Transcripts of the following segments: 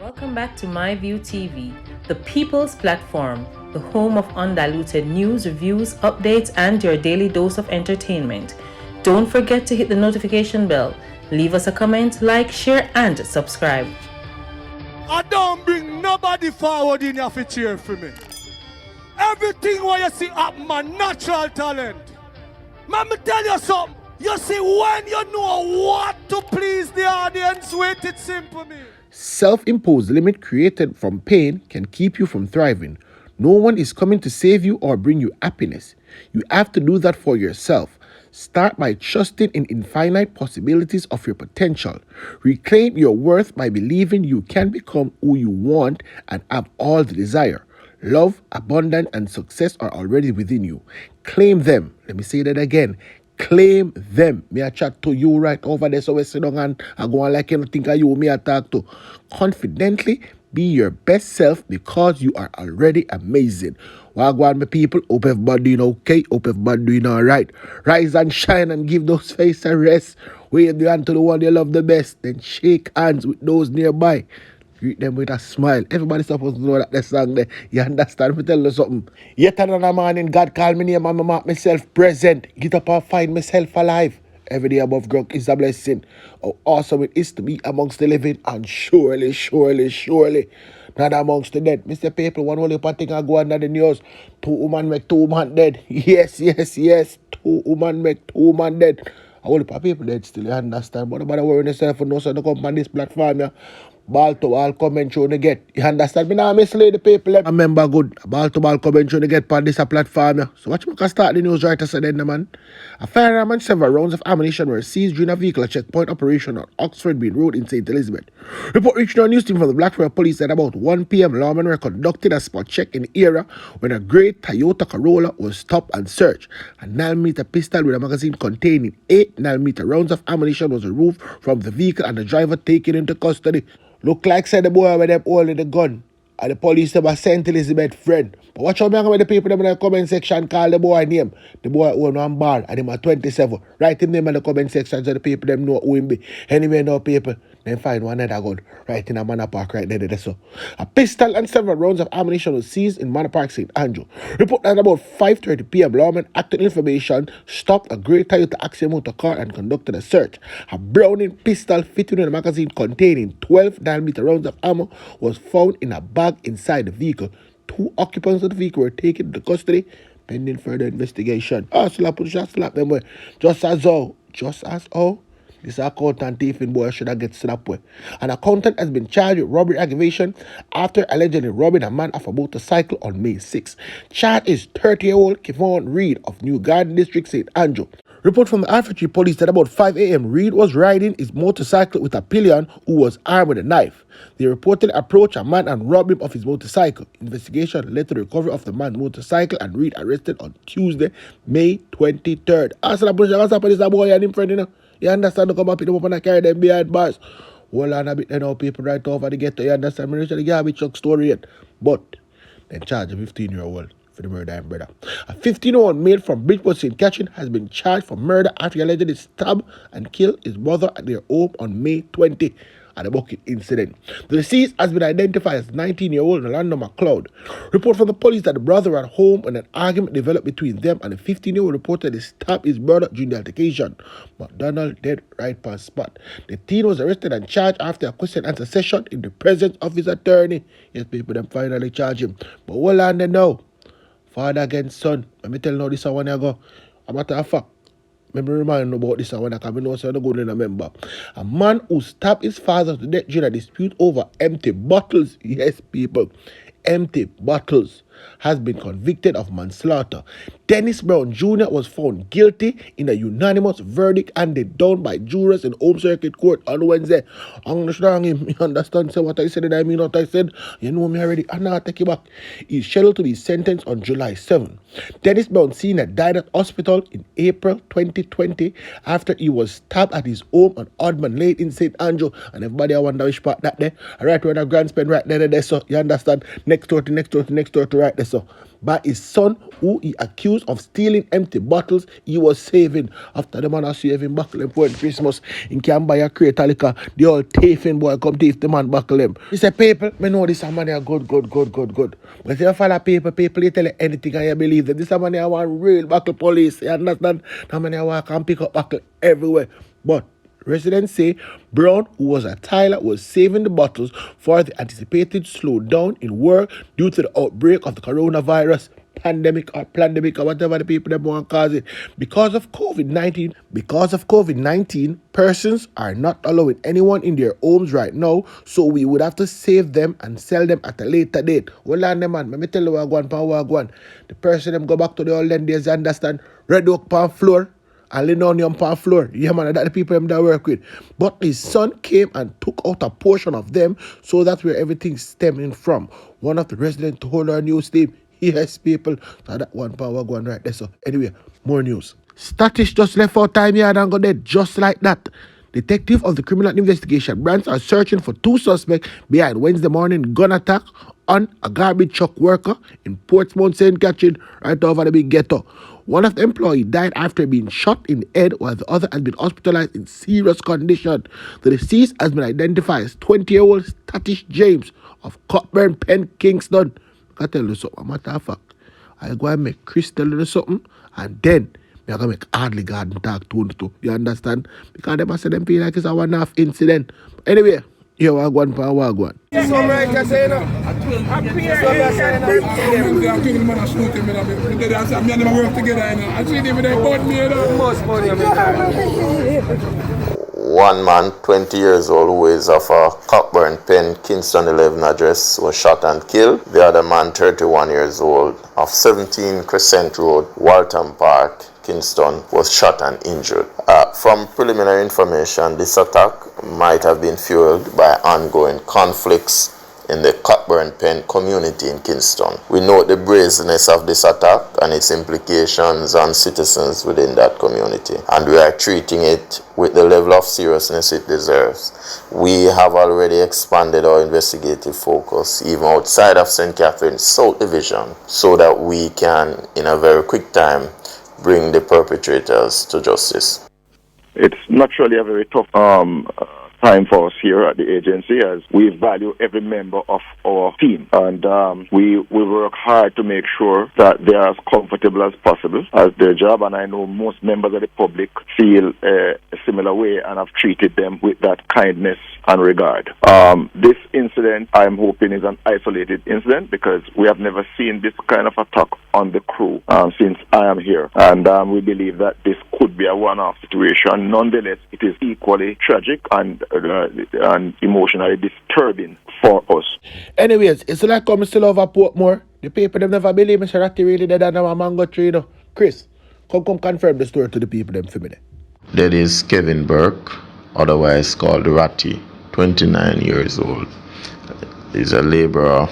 Welcome back to MyView TV, the people's platform, the home of undiluted news, reviews, updates, and your daily dose of entertainment. Don't forget to hit the notification bell, leave us a comment, like, share, and subscribe. I don't bring nobody forward in your cheer for me. Everything what you see happen, my natural talent. Man, me tell you something. You see, when you know what to please the audience with, it's simple, me. Self-imposed limit created from pain can keep you from thriving. No one is coming to save you or bring you happiness. You have to do that for yourself. Start by trusting in infinite possibilities of your potential. Reclaim your worth by believing you can become who you want and have all the desire. Love, abundance, and success are already within you. Claim them. Let me say that again. Claim them. Me I chat to you right over there, so we sit down and I go on like you think of you, me I talk to. Confidently be your best self because you are already amazing. Wagwan, my people, hope everybody doing okay, hope everybody doing alright. Rise and shine and give those faces a rest. Wave the hand to the one you love the best, then shake hands with those nearby. Greet them with a smile. Everybody's supposed to know that the song there. You understand? Me tell you something. Yet another morning, God called me name and me mark myself present. Get up and find myself alive. Every day above ground is a blessing. How awesome it is to be amongst the living, and surely, not amongst the dead. Mr. People, one only thing I go under the news. 2 women make 2 women dead. Yes. 2 women make 2 women dead. I only people dead still, you understand? But nobody worrying yourself for no sort of come on this platform, yeah. Ball to ball comment show to get. You understand? Me now mislead the people. I remember good. Ball to ball comment show to get on this platform. Yeah. So watch me can start the news right as then, man. A firearm and several rounds of ammunition were seized during a vehicle checkpoint operation on Oxford Bean Road in St. Elizabeth. Report reached our news team from the Blackfriars Police at about 1 p.m. Lawmen were conducting a spot check in the area when a grey Toyota Corolla was stopped and searched. A 9mm pistol with a magazine containing 8 9mm rounds of ammunition was removed from the vehicle and the driver taken into custody. Look like said the boy with them holding the gun. And the police them a St. Elizabeth friend. But watch out with the people them in the comment section call the boy name. The boy own one bar and him at 27. Write him name in the comment section so the people them know who him be. Anyway, no people. Then find one other gun right in a Manor Park right there. So a pistol and several rounds of ammunition was seized in Manor Park, St. Andrew. Report that about 5:30 p.m. lawmen acted information stopped a grey Toyota Axia motor car and conducted a search. A Browning pistol fitted in a magazine containing 12 9mm rounds of ammo was found in a bag inside the vehicle. 2 occupants of the vehicle were taken into custody pending further investigation. Slap them way. Just as how this accountant thieving boy should have get slapped with. An accountant has been charged with robbery aggravation after allegedly robbing a man off a motorcycle on May 6. Charged is 30-year-old Kevon Reed of New Garden District, St. Andrew. Report from the Alfred Police that about 5 a.m. Reed was riding his motorcycle with a pillion who was armed with a knife. They reportedly approached a man and robbed him of his motorcycle. Investigation led to the recovery of the man's motorcycle and Reed arrested on Tuesday, May 23rd. This boy and him friend, you know. You understand? Come up, pick them up and carry them behind bars. Hold on a bit, you know, people right over the ghetto. You understand? Me the garbage truck story yet. But they charge a 15-year-old for the murder and brother. A 15-year-old male from Bridgeport, St. Catherine has been charged for murder after he allegedly stabbed and killed his mother at their home on May 20 at a bucket incident. The deceased has been identified as 19-year-old Orlando McLeod. Report from the police that the brother were at home when an argument developed between them and the 15-year-old reportedly stabbed his brother during the altercation. McDonald dead right past spot. The teen was arrested and charged after a question and answer session in the presence of his attorney. Yes, people then finally charge him. But hold on there now. Father against son. Let me tell you now this one I go. A matter of fact, Let me remind you about this one, I know so I don't go to remember. A man who stabbed his father to death during a dispute over empty bottles, yes, people, empty bottles, has been convicted of manslaughter. Dennis Brown Jr. was found guilty in a unanimous verdict handed down by jurors in Home Circuit Court on Wednesday. I'm not sure you understand what I said and I mean what I said. You know me already. And now take you back. He's scheduled to be sentenced on July 7. Dennis Brown Sr. died at hospital in April 2020 after he was stabbed at his home on Oddman Lane in St. Andrew. And everybody I wonder which part that there. Right where the grand spend right there, so you understand? Next door to right there, so. By his son, who he accused of stealing empty bottles he was saving. After the man was saving buckle him for Christmas, he can buy a crate of liquor. The old thieving boy come thief the man buckle him. He said, people, me know this man are good. But if you follow people, they tell you anything and you believe that this man are one real buckle police. You understand? That man walk and pick up buckle everywhere. But residents say Brown, who was a Tyler, was saving the bottles for the anticipated slowdown in work due to the outbreak of the coronavirus pandemic or whatever the people that want to cause it. Because of COVID-19, persons are not allowing anyone in their homes right now, so we would have to save them and sell them at a later date. Well, on them, man, let me tell you what one. The person them go back to the olden days, you understand? Red oak pan floor and linoleum pan floor. Yeah, man, that's the people them that work with. But his son came and took out a portion of them, so that's where everything's stemming from. One of the residents told our news team, yes, people. So that one power going right there. So anyway, more news. Satish just left our time here and go dead just like that. Detective of the Criminal Investigation Branch are searching for 2 suspects behind Wednesday morning gun attack on a garbage truck worker in Portsmouth, St. Catherine, right over the big ghetto. One of the employees died after being shot in the head, while the other has been hospitalized in serious condition. The deceased has been identified as 20-year-old Satish James of Cockburn Pen, Kingston. I tell you something, matter of fact. I go and make Chris tell you something, and then I'm going to make Hardly Garden talk to you. You understand? Because they must say them feel like it's a one-off incident. Anyway, here we go for Wagwan. So right, I say no. I'm here. I'm taking man and shooting me. I never work together. I see them with their boat me. Most money. One man, 20 years old, who is of a Cockburn Pen, Kingston 11 address, was shot and killed. The other man, 31 years old, of 17 Crescent Road, Waltham Park, Kingston, was shot and injured. From preliminary information, this attack might have been fueled by ongoing conflicts in the Cockburn Pen community in Kingston. We note the brazenness of this attack and its implications on citizens within that community, and we are treating it with the level of seriousness it deserves. We have already expanded our investigative focus even outside of St. Catherine's South Division so that we can, in a very quick time, bring the perpetrators to justice. It's naturally a very tough time for us here at the agency, as we value every member of our team, and we work hard to make sure that they are as comfortable as possible as their job, and I know most members of the public feel a similar way and have treated them with that kindness and regard. This incident, I'm hoping, is an isolated incident, because we have never seen this kind of attack on the crew since I am here, and we believe that this could be a one-off situation. Nonetheless, it is equally tragic and emotionally disturbing for us. Anyways, it's like coming still over Portmore. The people them never believe Mr. Ratty really dead and a mango tree, you know. Chris, come confirm the story to the people them for me. That is Kevin Burke, otherwise called Ratty, 29 years old. He's a laborer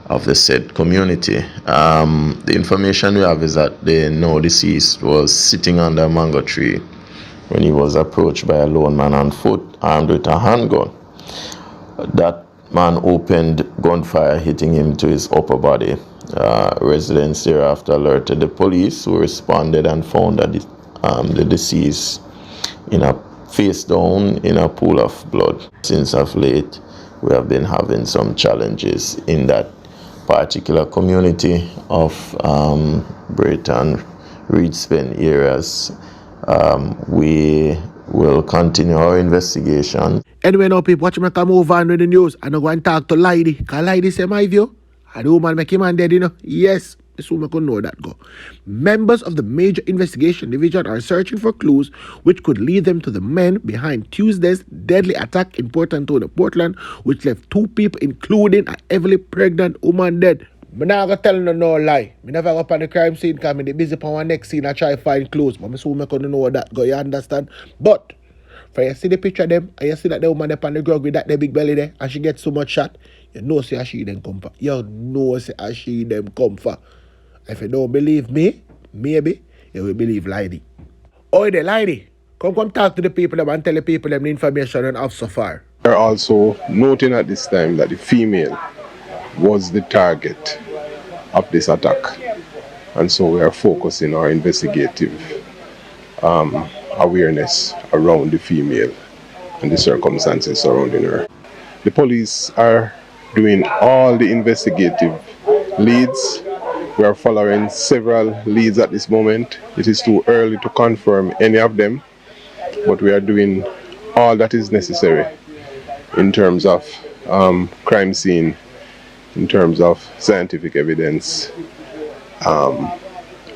of the said community. The information we have is that the now deceased was sitting under a mango tree when he was approached by a lone man on foot armed with a handgun. That man opened gunfire, hitting him to his upper body. Residents thereafter alerted the police, who responded and found that the deceased in a face down in a pool of blood. Since of late, we have been having some challenges in that particular community of Brayton, Reedspen areas. We will continue our investigation. Anyway, now people, watch me come over on with the news and I'm going to talk to Lady. Because Lady say my view, and the woman make him man dead, you know. Yes. This woman could know that go. Members of the Major Investigation Division are searching for clues which could lead them to the men behind Tuesday's deadly attack in Port Antonio, Portland, which left 2 people, including a heavily pregnant woman, dead. I'm not going to tell no lie. I never go up on the crime scene because I'm busy on one next scene. I try to find clues. But I so I couldn't know that go, you understand? But for you see the picture of them, and you see that the woman up on the ground with that big belly there, and she gets so much shot, you know see how she them come for. You know see how she them come for. If you don't believe me, maybe you will believe Lady. Oh, the Lady. Come talk to the people them and tell the people them the information and have so far. We are also noting at this time that the female was the target of this attack, and so we are focusing our investigative awareness around the female and the circumstances surrounding her. The police are doing all the investigative leads. We are following several leads at this moment. It is too early to confirm any of them, but we are doing all that is necessary in terms of crime scene, in terms of scientific evidence,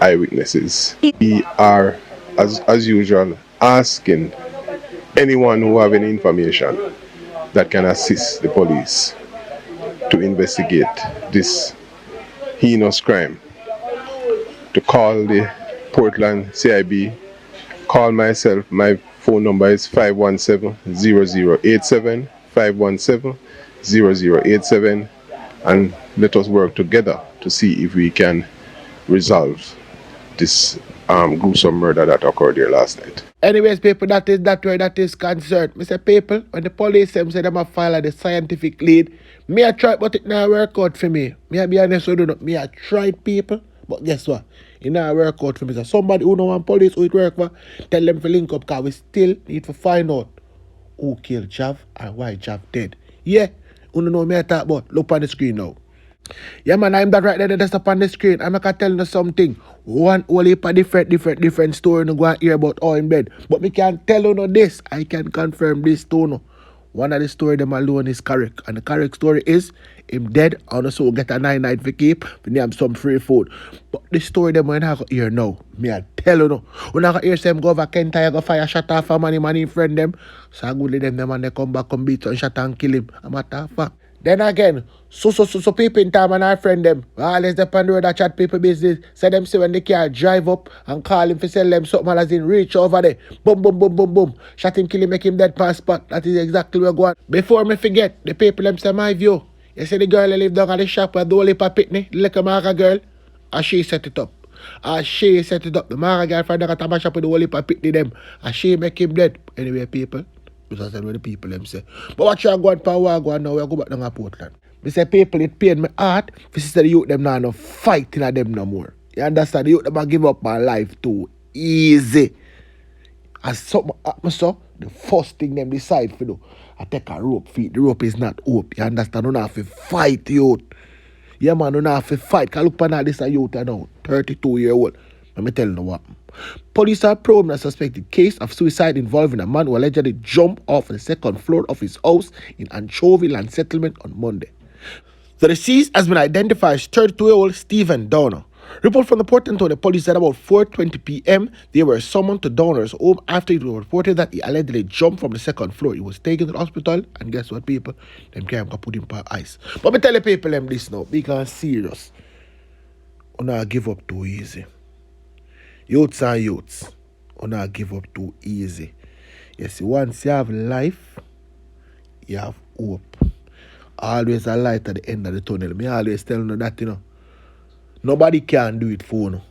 eyewitnesses. We are, as usual, asking anyone who have any information that can assist the police to investigate this heinous crime to call the Portland CIB, call myself. My phone number is 517-0087, 517-0087, and let us work together to see if we can resolve this gruesome murder that occurred here last night. Anyways, people, that is that way that is concerned. Mr. People, when the police say them a file the scientific lead, me I tried, but it not work out for me. Me I be honest with you, me I tried, people, but guess what? It not work out for me. So somebody who know one police who it work for, tell them to link up, because we still need to find out who killed Jav and why Jav dead. Yeah, you know me I talk about. Look on the screen now. Yeah, man, I'm that right there, that's up on the screen. I'm gonna tell you something. One whole heap of different story no go and hear about all in bed. But me can't tell you no this. I can confirm this too no. One of the story them alone is correct. And the correct story is him dead and also get a 9 night for keep. We need some free food. But the story them when I go hear now. Me I tell you no. When I go hear them go over Kentire go fire shot off a money friend them. So I go with them and they come back and beat and shot and kill him. I'm a tough fact. Then again, so people in time and our friend them, always the on the road that chat people business, say them see when the car drive up and call him for sell them something as in reach over there, boom, shot him, kill him, make him dead past spot. That is exactly where go on. Before me forget, the people them say my view. You see the girl that live down at the shop with the only pitney, the little Mara girl, and she set it up. The Mara girl friend that got a shop with the only pitney them, and she make him dead. Anyway, people. Because that's what the people them say. But what you going for a go now, we go back down to Portland. Me say people, it pain my heart for sister the youth them now no fighting at them no more. You understand? The youth them a give up my life too easy. As something happen so, the first thing them decide for do, I take a rope feet. The rope is not up. You understand? You don't have to fight youth. Yeah man, you don't have to fight. Cause look at this a youth now, 32-year-old. Let me tell you what. Police are probing a suspected case of suicide involving a man who allegedly jumped off the second floor of his house in Anchovy Land Settlement on Monday. The deceased has been identified as 32-year-old Stephen Downer. Report from the Port Antonio police said about 4:20 p.m. they were summoned to Downer's home after it was reported that he allegedly jumped from the second floor. He was taken to the hospital, and guess what, people? Them can't put him on ice. But me tell the people them this now, because serious. Do not give up too easy. Youths and youths, do not give up too easy. You see, once you have life, you have hope. Always a light at the end of the tunnel. Me always tell you that, you know. Nobody can do it for you.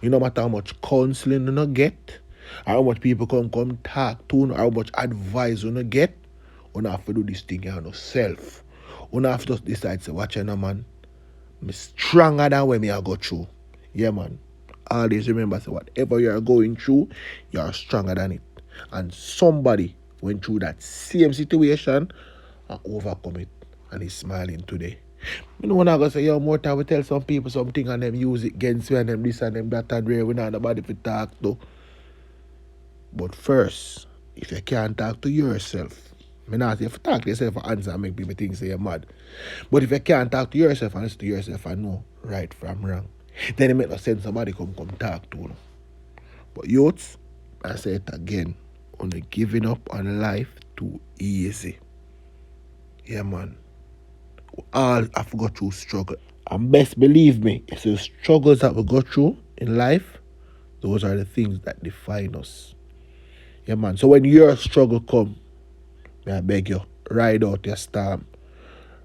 You no matter how much counseling you get, or how much people come talk to you, or how much advice you get, you have to do this thing yourself. You have to just decide, say, watch out, man. I'm stronger than when I go through. Yeah, man. Always remember, say, whatever you are going through, you are stronger than it. And somebody went through that same situation and overcome it, and is smiling today. You know when I go say, yo, more time we tell some people something and them use it against me and them this and them that and rare, we not nobody to talk to. But first, if you can't talk to yourself, I not say if you talk to yourself for answer and make people think say you're mad. But if you can't talk to yourself and listen to yourself and know right from wrong, Then it make no sense somebody come talk to you. But youths, I say it again, only giving up on life too easy. Yeah, man. We all have to go through struggle. And best believe me, it's the struggles that we go through in life, those are the things that define us. Yeah, man. So when your struggle come, may I beg you, ride out your storm.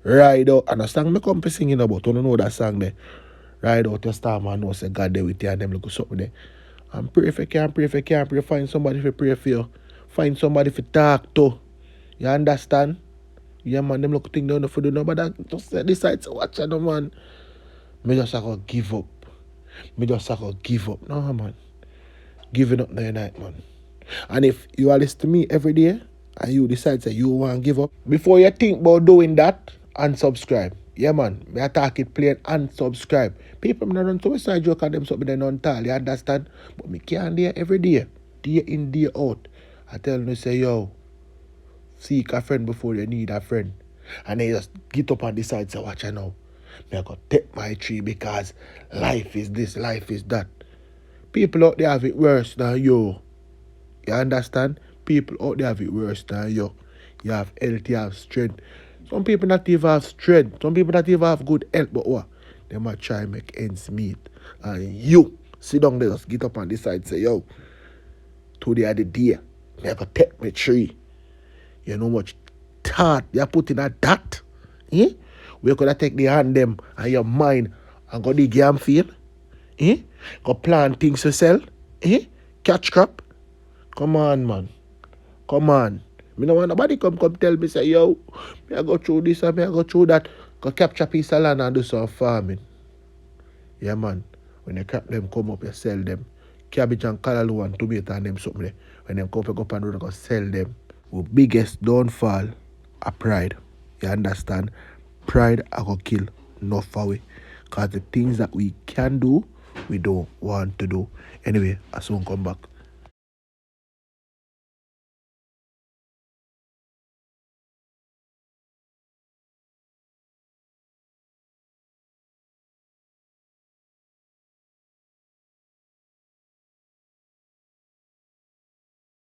Ride out. And a song me come to singing about. You don't know that song there. Ride out your storm and know say God there with you and them look something there. And pray if you can, pray if you can't pray. Find somebody to pray for you. Find somebody to talk to. You understand? Yeah, man, them look thing down for do no, but that just decide to watch it, no, man. Me just have to give up. Me just have to give up. No, man. Giving up no night, man. And if you are listening to me every day and you decide that you want to give up, before you think about doing that, unsubscribe. Yeah, man. Me attack it plain, unsubscribe. People not run to a side joke and them something they don't tell, you understand? But me can't do every day. Day in, day out. I tell them, say, yo, seek a friend before you need a friend. And they just get up and decide, say, watch I now. Me I go take my tree because life is this, life is that. People out there have it worse than you. You understand? People out there have it worse than you. You have health, you have strength. Some people not even have strength. Some people not even have good health. But what? They might try and make ends meet. And you sit down there, just get up and decide, say, yo, today are the day. Me I go take my tree. You know much thought you put in that. Eh? We could take the hand them and your mind and go dig yam field. Eh? Go plant things to sell. Eh? Catch crop. Come on, man. Come on. Me no want nobody come tell me, say, yo, me I go through this and me I go through that. Go capture a piece of land and do some farming. Yeah, man. When the crop them come up, you sell them. Cabbage and callaloo and tomato and them something there. When them come up and road, go sell them. Our biggest downfall are pride. You understand? Pride I go kill enough for we. Because the things that we can do, we don't want to do. Anyway, I soon come back.